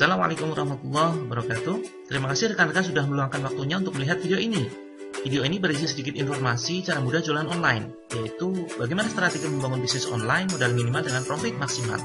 Assalamualaikum warahmatullahi wabarakatuh. Terima kasih rekan-rekan sudah meluangkan waktunya untuk melihat video ini. Video ini berisi sedikit informasi cara mudah jualan online, yaitu bagaimana strategi membangun bisnis online modal minimal dengan profit maksimal.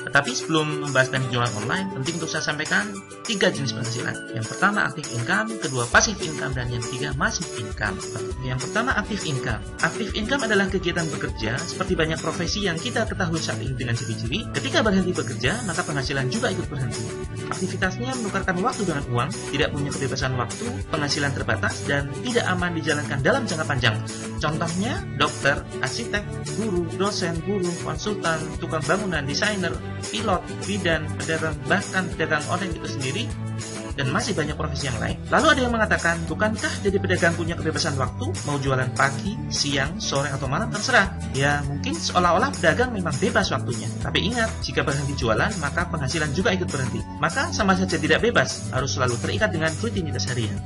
Tetapi sebelum membahas teknik jualan online, penting untuk saya sampaikan 3 jenis penghasilan. Yang pertama active income, kedua passive income, dan yang ketiga massive income. Yang pertama active income. Active income adalah kegiatan bekerja seperti banyak profesi yang kita ketahui saat ini dengan ciri-ciri. Ketika berhenti bekerja, maka penghasilan juga ikut berhenti. Aktivitasnya menukarkan waktu dengan uang, tidak punya kebebasan waktu, penghasilan terbatas, dan tidak aman dijalankan dalam jangka panjang. Contohnya, dokter, arsitek, guru, dosen, guru, konsultan, tukang bangunan, desainer, pilot, bidan, pedagang, bahkan pedagang online itu sendiri, dan masih banyak profesi yang lain. Lalu ada yang mengatakan, bukankah jadi pedagang punya kebebasan waktu, mau jualan pagi, siang, sore, atau malam, terserah. Ya, mungkin seolah-olah pedagang memang bebas waktunya. Tapi ingat, jika berhenti jualan, maka penghasilan juga ikut berhenti. Maka sama saja tidak bebas, harus selalu terikat dengan rutinitas harian.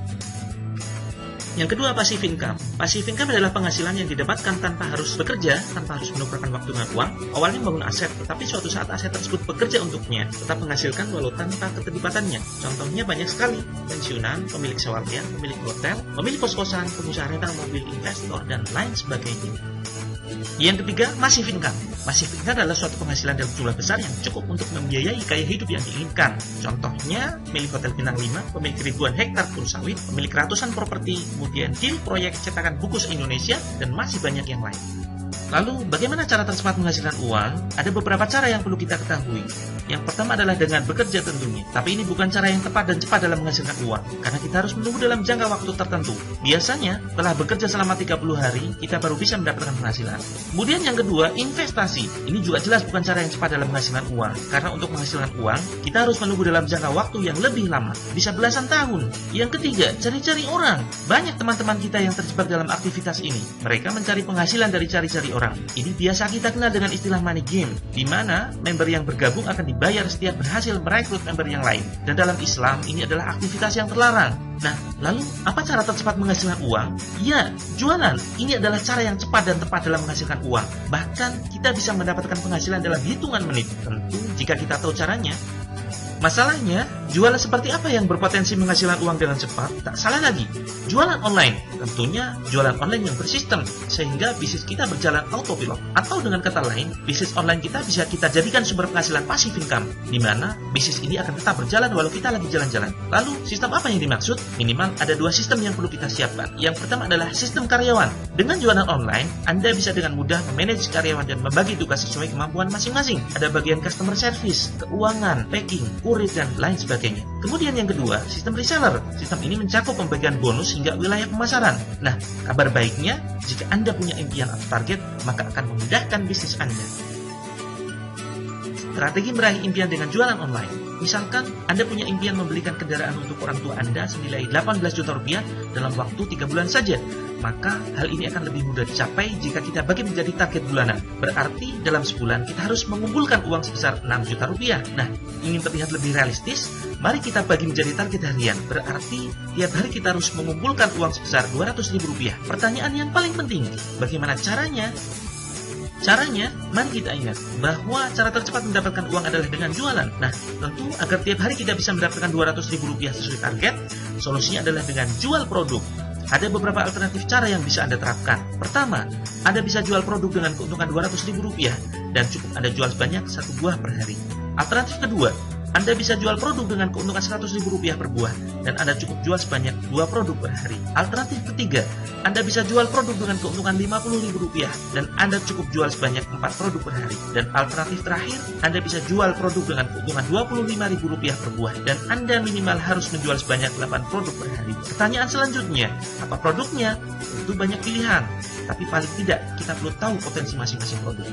Yang kedua, passive income. Passive income adalah penghasilan yang didapatkan tanpa harus bekerja, tanpa harus menukarkan waktu dengan uang. Awalnya membangun aset, tetapi suatu saat aset tersebut bekerja untuknya, tetap menghasilkan walau tanpa keterlibatannya. Contohnya banyak sekali, pensiunan, pemilik sewakya, pemilik hotel, pemilik kos-kosan, pengusaha rental mobil, investor, dan lain sebagainya. Yang ketiga, massive income. Massive income adalah suatu penghasilan dalam jumlah besar yang cukup untuk membiayai gaya hidup yang diinginkan. Contohnya, milik hotel bintang 5, pemilik ribuan hektar kebun sawit, pemilik ratusan properti, kemudian deal proyek cetakan buku se-Indonesia, dan masih banyak yang lain. Lalu, bagaimana cara tercepat menghasilkan uang? Ada beberapa cara yang perlu kita ketahui. Yang pertama adalah dengan bekerja tentunya. Tapi ini bukan cara yang tepat dan cepat dalam menghasilkan uang, karena kita harus menunggu dalam jangka waktu tertentu. Biasanya, setelah bekerja selama 30 hari, kita baru bisa mendapatkan penghasilan. Kemudian yang kedua, investasi. Ini juga jelas bukan cara yang cepat dalam menghasilkan uang, karena untuk menghasilkan uang, kita harus menunggu dalam jangka waktu yang lebih lama, bisa belasan tahun. Yang ketiga, cari-cari orang. Banyak teman-teman kita yang terjebak dalam aktivitas ini. Mereka mencari penghasilan dari cari-cari orang. Ini biasa kita kenal dengan istilah money game, di mana member yang bergabung akan dibayar setiap berhasil merekrut member yang lain. Dan dalam Islam, ini adalah aktivitas yang terlarang. Nah, lalu apa cara tercepat menghasilkan uang? Ya, jualan. Ini adalah cara yang cepat dan tepat dalam menghasilkan uang. Bahkan, kita bisa mendapatkan penghasilan dalam hitungan menit. Tentu, jika kita tahu caranya. Masalahnya, jualan seperti apa yang berpotensi menghasilkan uang dengan cepat? Tak salah lagi, jualan online. Tentunya, jualan online yang bersistem, sehingga bisnis kita berjalan autopilot. Atau dengan kata lain, bisnis online kita bisa kita jadikan sumber penghasilan passive income, di mana bisnis ini akan tetap berjalan walau kita lagi jalan-jalan. Lalu, sistem apa yang dimaksud? Minimal ada 2 sistem yang perlu kita siapkan. Yang pertama adalah sistem karyawan. Dengan jualan online, Anda bisa dengan mudah memanage karyawan dan membagi tugas sesuai kemampuan masing-masing. Ada bagian customer service, keuangan, packing, kurir, dan lain sebagainya. Kemudian yang kedua, sistem reseller. Sistem ini mencakup pembagian bonus hingga wilayah pemasaran. Nah, kabar baiknya, jika Anda punya impian atau target, maka akan memudahkan bisnis Anda. Strategi meraih impian dengan jualan online. Misalkan, Anda punya impian membelikan kendaraan untuk orang tua Anda senilai 18 juta rupiah dalam waktu 3 bulan saja. Maka hal ini akan lebih mudah dicapai jika kita bagi menjadi target bulanan. Berarti dalam sebulan kita harus mengumpulkan uang sebesar 6 juta rupiah. Nah, ingin terlihat lebih realistis, mari kita bagi menjadi target harian. Berarti tiap hari kita harus mengumpulkan uang sebesar 200 ribu rupiah. Pertanyaan yang paling penting, bagaimana caranya? Caranya, mari kita ingat bahwa cara tercepat mendapatkan uang adalah dengan jualan. Nah, tentu agar tiap hari kita bisa mendapatkan 200 ribu rupiah sesuai target, solusinya adalah dengan jual produk. Ada beberapa alternatif cara yang bisa Anda terapkan. Pertama, Anda bisa jual produk dengan keuntungan 200 ribu rupiah dan cukup Anda jual sebanyak 1 buah per hari. Alternatif kedua, Anda bisa jual produk dengan keuntungan 100 ribu rupiah per buah dan Anda cukup jual sebanyak 2 produk per hari. Alternatif ketiga, Anda bisa jual produk dengan keuntungan 50 ribu rupiah dan Anda cukup jual sebanyak 4 produk per hari. Dan alternatif terakhir, Anda bisa jual produk dengan keuntungan 25 ribu rupiah per buah dan Anda minimal harus menjual sebanyak 8 produk per hari. Pertanyaan selanjutnya, apa produknya? Tentu banyak pilihan, tapi paling tidak kita perlu tahu potensi masing-masing produk.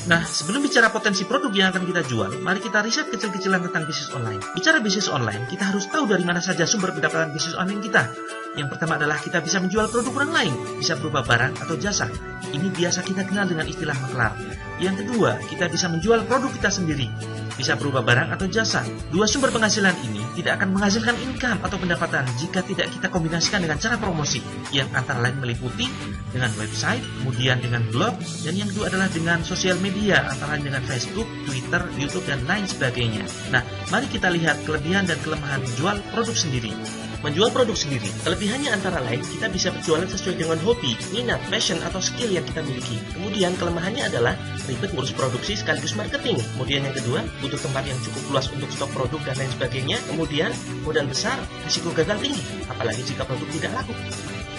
Nah, sebelum bicara potensi produk yang akan kita jual, mari kita riset kecil-kecilan tentang bisnis online. Bicara bisnis online, kita harus tahu dari mana saja sumber pendapatan bisnis online kita. Yang pertama adalah kita bisa menjual produk orang lain, bisa berupa barang atau jasa. Ini biasa kita kenal dengan istilah maklar. Yang kedua, kita bisa menjual produk kita sendiri, bisa berupa barang atau jasa. Dua sumber penghasilan ini tidak akan menghasilkan income atau pendapatan jika tidak kita kombinasikan dengan cara promosi, yang antara lain meliputi dengan website, kemudian dengan blog, dan yang kedua adalah dengan sosial media, antara lain dengan Facebook, Twitter, YouTube, dan lain sebagainya. Nah, mari kita lihat kelebihan dan kelemahan menjual produk sendiri. Menjual produk sendiri, kelebihannya antara lain kita bisa berjualan sesuai dengan hobi, minat, passion, atau skill yang kita miliki. Kemudian kelemahannya adalah ribet ngurus produksi sekaligus marketing. Kemudian yang kedua, butuh tempat yang cukup luas untuk stok produk dan lain sebagainya. Kemudian modal besar, risiko gagal tinggi, apalagi jika produk tidak laku.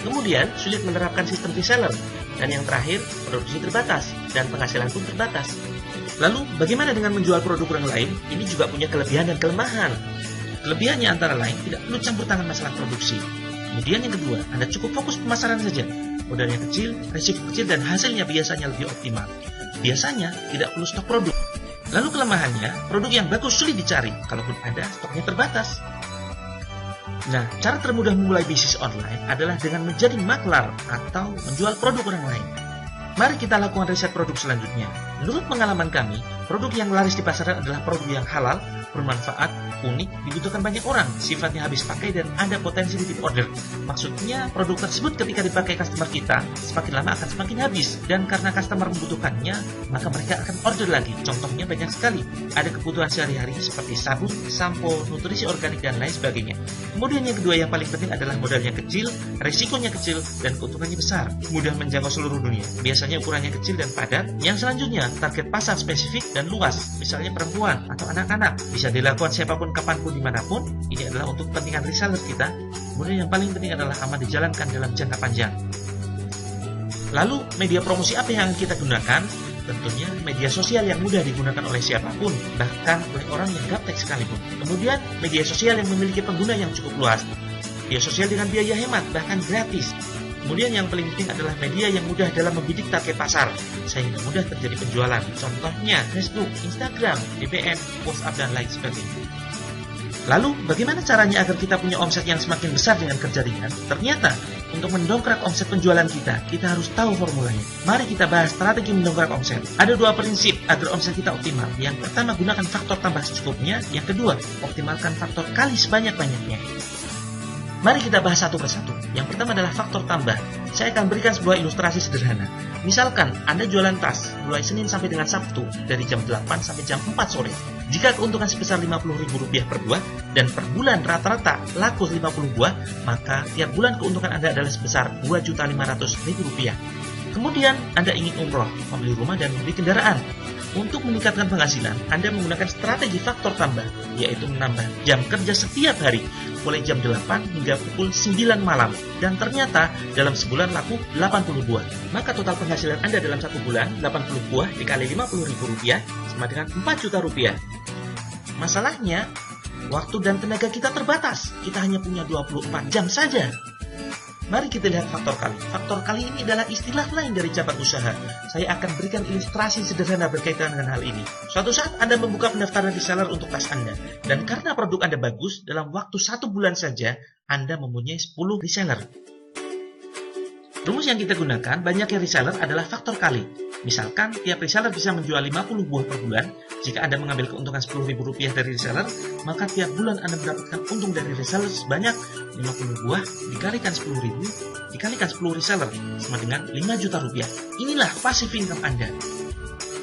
Kemudian sulit menerapkan sistem reseller. Dan yang terakhir, produksi terbatas dan penghasilan pun terbatas. Lalu bagaimana dengan menjual produk orang lain? Ini juga punya kelebihan dan kelemahan. Kelebihannya antara lain tidak perlu campur tangan masalah produksi. Kemudian yang kedua, Anda cukup fokus pemasaran saja. Modalnya kecil, risiko kecil, dan hasilnya biasanya lebih optimal. Biasanya tidak perlu stok produk. Lalu kelemahannya, produk yang bagus sulit dicari, kalaupun ada, stoknya terbatas. Nah, cara termudah memulai bisnis online adalah dengan menjadi maklar atau menjual produk orang lain. Mari kita lakukan riset produk selanjutnya. Menurut pengalaman kami, produk yang laris di pasaran adalah produk yang halal, bermanfaat, unik, dibutuhkan banyak orang, sifatnya habis pakai, dan ada potensi repeat order. Maksudnya, produk tersebut ketika dipakai customer kita, semakin lama akan semakin habis. Dan karena customer membutuhkannya, maka mereka akan order lagi. Contohnya banyak sekali. Ada kebutuhan sehari-hari seperti sabun, sampo, nutrisi organik, dan lain sebagainya. Kemudian yang kedua yang paling penting adalah modalnya kecil, risikonya kecil, dan keuntungannya besar. Mudah menjangkau seluruh dunia. Biasanya ukurannya kecil dan padat. Yang selanjutnya, target pasar spesifik dan luas. Misalnya perempuan atau anak-anak. Bisa dilakukan siapapun, kapanpun, dimanapun. Ini adalah untuk kepentingan reseller kita. Kemudian yang paling penting adalah aman dijalankan dalam jangka panjang. Lalu media promosi apa yang kita gunakan? Tentunya media sosial yang mudah digunakan oleh siapapun, bahkan oleh orang yang gaptek sekalipun. Kemudian media sosial yang memiliki pengguna yang cukup luas. Media sosial dengan biaya hemat, bahkan gratis. Kemudian yang paling penting adalah media yang mudah dalam membidik target pasar, sehingga mudah terjadi penjualan. Contohnya Facebook, Instagram, BBM, WhatsApp, dan lain sebagainya. Lalu, bagaimana caranya agar kita punya omset yang semakin besar dengan kerja ringan? Ternyata, untuk mendongkrak omset penjualan kita harus tahu formulanya. Mari kita bahas strategi mendongkrak omset. Ada dua prinsip agar omset kita optimal. Yang pertama, gunakan faktor tambah secukupnya. Yang kedua, optimalkan faktor kali sebanyak-banyaknya. Mari kita bahas satu persatu. Yang pertama adalah faktor tambah. Saya akan berikan sebuah ilustrasi sederhana. Misalkan Anda jualan tas mulai Senin sampai dengan Sabtu dari jam 8 sampai jam 4 sore. Jika keuntungan sebesar Rp50.000 per buah dan per bulan rata-rata laku 50 buah, maka tiap bulan keuntungan Anda adalah sebesar Rp2.500.000. Kemudian Anda ingin umroh, membeli rumah, dan membeli kendaraan. Untuk meningkatkan penghasilan, Anda menggunakan strategi faktor tambah, yaitu menambah jam kerja setiap hari, mulai jam 8 hingga pukul 9 malam. Dan ternyata, dalam sebulan laku 80 buah. Maka total penghasilan Anda dalam satu bulan, 80 buah dikali Rp50.000 sama dengan Rp4 juta. Masalahnya, waktu dan tenaga kita terbatas. Kita hanya punya 24 jam saja. Mari kita lihat faktor kali. Faktor kali ini adalah istilah lain dari cabang usaha. Saya akan berikan ilustrasi sederhana berkaitan dengan hal ini. Suatu saat Anda membuka pendaftaran reseller untuk tas Anda. Dan karena produk Anda bagus, dalam waktu 1 bulan saja, Anda mempunyai 10 reseller. Rumus yang kita gunakan, banyaknya reseller adalah faktor kali. Misalkan, tiap reseller bisa menjual 50 buah per bulan. Jika Anda mengambil keuntungan Rp10.000 dari reseller, maka tiap bulan Anda mendapatkan untung dari reseller sebanyak 50 buah dikalikan 10.000 dikalikan 10 reseller sama dengan Rp5 juta. Inilah passive income Anda.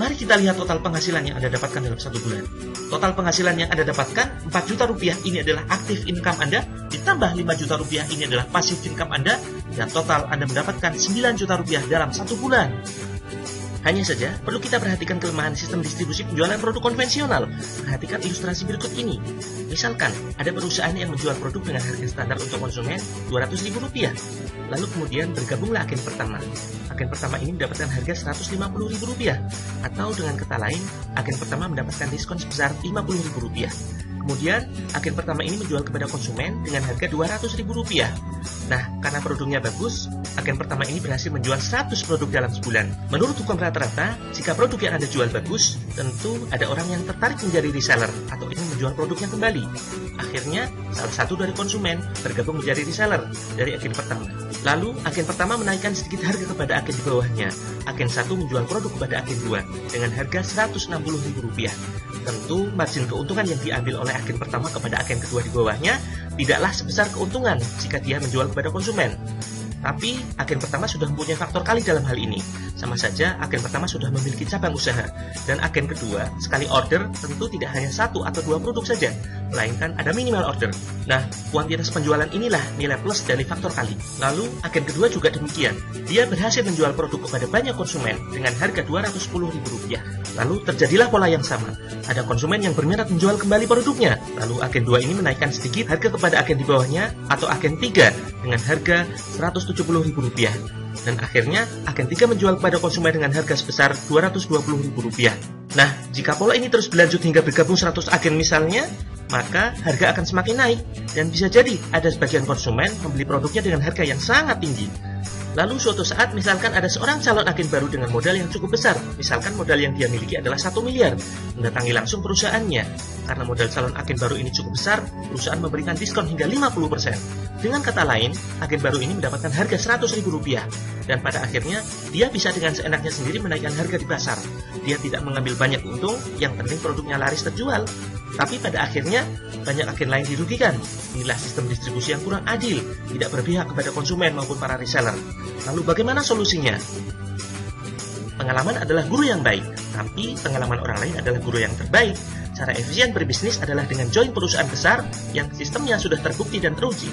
Mari kita lihat total penghasilan yang Anda dapatkan dalam 1 bulan. Total penghasilan yang Anda dapatkan Rp4 juta ini adalah active income Anda, ditambah Rp5 juta ini adalah passive income Anda, dan total Anda mendapatkan Rp9 juta dalam 1 bulan. Hanya saja, perlu kita perhatikan kelemahan sistem distribusi penjualan produk konvensional. Perhatikan ilustrasi berikut ini. Misalkan, ada perusahaan yang menjual produk dengan harga standar untuk konsumen Rp200.000. Lalu kemudian bergabunglah agen pertama. Agen pertama ini mendapatkan harga Rp150.000. Atau dengan kata lain, agen pertama mendapatkan diskon sebesar Rp50.000. Kemudian, agen pertama ini menjual kepada konsumen dengan harga Rp200.000. Nah, karena produknya bagus, agen pertama ini berhasil menjual 100 produk dalam sebulan. Menurut hukum rata-rata, jika produk yang Anda jual bagus, tentu ada orang yang tertarik menjadi reseller atau ingin menjual produknya kembali. Akhirnya, salah satu dari konsumen bergabung menjadi reseller dari agen pertama. Lalu, agen pertama menaikkan sedikit harga kepada agen di bawahnya. Agen 1 menjual produk kepada agen 2 dengan harga Rp160.000. Tentu, margin keuntungan yang diambil oleh agen pertama kepada agen kedua di bawahnya tidaklah sebesar keuntungan jika dia menjual kepada konsumen. Tapi, agen pertama sudah mempunyai faktor kali dalam hal ini. Sama saja, agen pertama sudah memiliki cabang usaha. Dan agen kedua, sekali order, tentu tidak hanya 1 atau 2 produk saja, melainkan ada minimal order. Nah, kuantitas penjualan inilah nilai plus dari faktor kali. Lalu, agen kedua juga demikian. Dia berhasil menjual produk kepada banyak konsumen dengan harga Rp210.000. Lalu, terjadilah pola yang sama. Ada konsumen yang berminat menjual kembali produknya. Lalu, agen 2 ini menaikkan sedikit harga kepada agen di bawahnya atau agen 3 dengan harga Rp170.000. Dan akhirnya, agen 3 menjual kepada konsumen dengan harga sebesar Rp220.000. Nah, jika pola ini terus berlanjut hingga bergabung 100 agen misalnya, maka harga akan semakin naik. Dan bisa jadi ada sebagian konsumen membeli produknya dengan harga yang sangat tinggi. Lalu suatu saat misalkan ada seorang calon agen baru dengan modal yang cukup besar. Misalkan modal yang dia miliki adalah 1 miliar. Mendatangi langsung perusahaannya. Karena modal calon agen baru ini cukup besar, perusahaan memberikan diskon hingga 50%. Dengan kata lain, agen baru ini mendapatkan harga Rp100.000. Dan pada akhirnya, dia bisa dengan seenaknya sendiri menaikkan harga di pasar. Dia tidak mengambil banyak untung, yang penting produknya laris terjual. Tapi pada akhirnya, banyak agen lain dirugikan. Inilah sistem distribusi yang kurang adil, tidak berpihak kepada konsumen maupun para reseller. Lalu bagaimana solusinya? Pengalaman adalah guru yang baik, tapi pengalaman orang lain adalah guru yang terbaik. Cara efisien berbisnis adalah dengan join perusahaan besar yang sistemnya sudah terbukti dan teruji.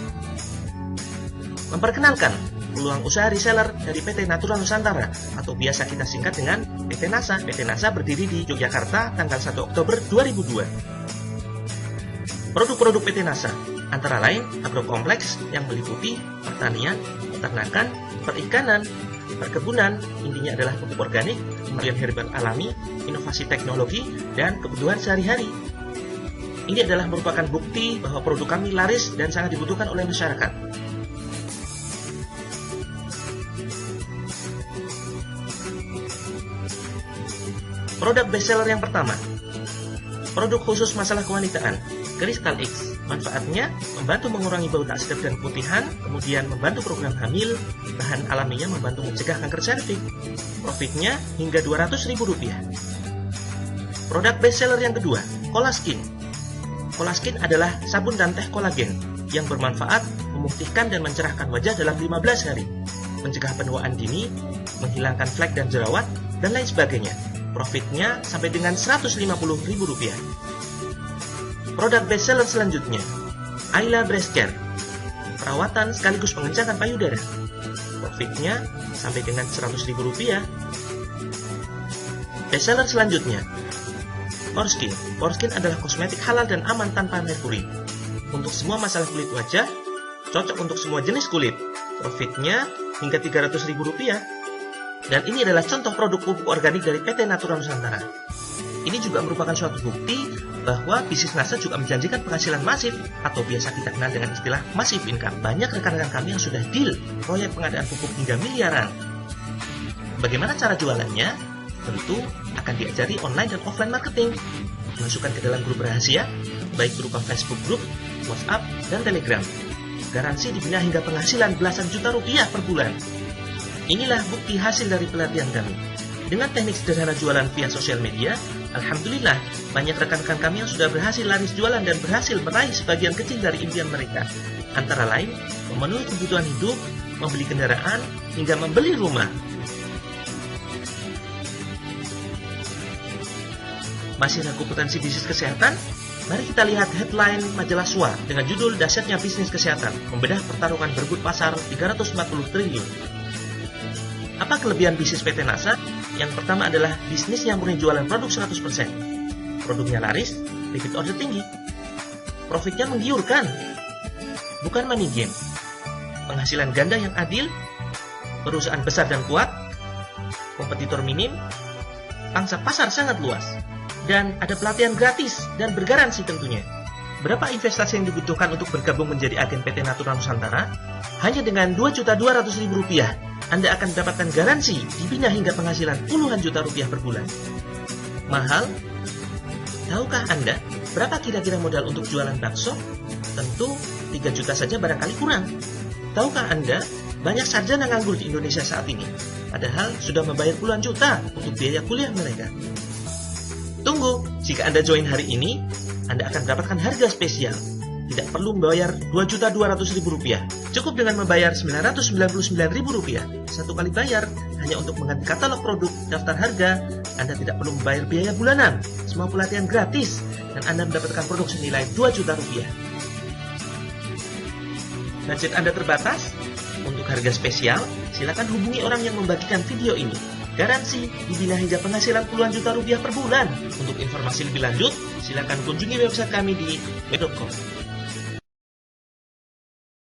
Memperkenalkan peluang usaha reseller dari PT Natura Nusantara atau biasa kita singkat dengan PT NASA. PT NASA berdiri di Yogyakarta tanggal 1 Oktober 2002. Produk-produk PT NASA antara lain agrokompleks yang meliputi pertanian, peternakan, perikanan, perkebunan, intinya adalah pupuk organik, kemudian herbal alami, inovasi teknologi, dan kebutuhan sehari-hari. Ini adalah merupakan bukti bahwa produk kami laris dan sangat dibutuhkan oleh masyarakat. Produk bestseller yang pertama, produk khusus masalah kewanitaan, Crystal X. Manfaatnya, membantu mengurangi bau tak sedap dan putihan, kemudian membantu program hamil, bahan alaminya membantu mencegah kanker serviks. Profitnya hingga Rp200.000. Produk bestseller yang kedua, Colaskin. Colaskin adalah sabun dan teh kolagen yang bermanfaat memutihkan dan mencerahkan wajah dalam 15 hari, mencegah penuaan dini, menghilangkan flek dan jerawat, dan lain sebagainya. Profitnya sampai dengan Rp150.000. Produk bestseller selanjutnya, Ayla Breast Care. Perawatan sekaligus pengencangan payudara. Profitnya sampai dengan Rp100.000. Bestseller selanjutnya, Porskin. Porskin adalah kosmetik halal dan aman tanpa merkuri. Untuk semua masalah kulit wajah, cocok untuk semua jenis kulit. Profitnya hingga Rp300.000. Dan ini adalah contoh produk pupuk organik dari PT Natura Nusantara. Ini juga merupakan suatu bukti bahwa bisnis NASA juga menjanjikan penghasilan masif atau biasa kita kenal dengan istilah massive income. Banyak rekan-rekan kami yang sudah deal proyek pengadaan pupuk hingga miliaran. Bagaimana cara jualannya? Tentu akan diajari online dan offline marketing. Masukkan ke dalam grup rahasia, baik berupa Facebook Group, WhatsApp, dan Telegram. Garansi dibina hingga penghasilan belasan juta rupiah per bulan. Inilah bukti hasil dari pelatihan kami. Dengan teknik sederhana jualan via sosial media, alhamdulillah banyak rekan-rekan kami yang sudah berhasil laris jualan dan berhasil meraih sebagian kecil dari impian mereka. Antara lain, memenuhi kebutuhan hidup, membeli kendaraan, hingga membeli rumah. Masih ragu potensi bisnis kesehatan? Mari kita lihat headline majalah SWA dengan judul Dahsyatnya Bisnis Kesehatan, membedah pertarungan berebut pasar 340 triliun. Apa kelebihan bisnis PT NASA? Yang pertama adalah bisnis yang murni jualan produk 100%. Produknya laris, repeat order tinggi. Profitnya menggiurkan. Bukan money game. Penghasilan ganda yang adil, perusahaan besar dan kuat, kompetitor minim, pangsa pasar sangat luas, dan ada pelatihan gratis dan bergaransi tentunya. Berapa investasi yang dibutuhkan untuk bergabung menjadi agen PT Natura Nusantara? Hanya dengan Rp2.200.000, Anda akan mendapatkan garansi dibina hingga penghasilan puluhan juta rupiah per bulan. Mahal? Tahukah Anda berapa kira-kira modal untuk jualan bakso? Tentu 3 juta saja barangkali kurang. Tahukah Anda banyak sarjana nganggur di Indonesia saat ini, padahal sudah membayar puluhan juta untuk biaya kuliah mereka? Tunggu, jika Anda join hari ini, Anda akan mendapatkan harga spesial. Tidak perlu membayar Rp2.200.000. Cukup dengan membayar Rp999.000. Satu kali bayar, hanya untuk mengganti katalog produk, daftar harga. Anda tidak perlu membayar biaya bulanan. Semua pelatihan gratis, dan Anda mendapatkan produk senilai Rp2 juta. Budget Anda terbatas? Untuk harga spesial, silakan hubungi orang yang membagikan video ini. Garansi dibina hingga penghasilan puluhan juta rupiah per bulan. Untuk informasi lebih lanjut, silakan kunjungi website kami di www.com.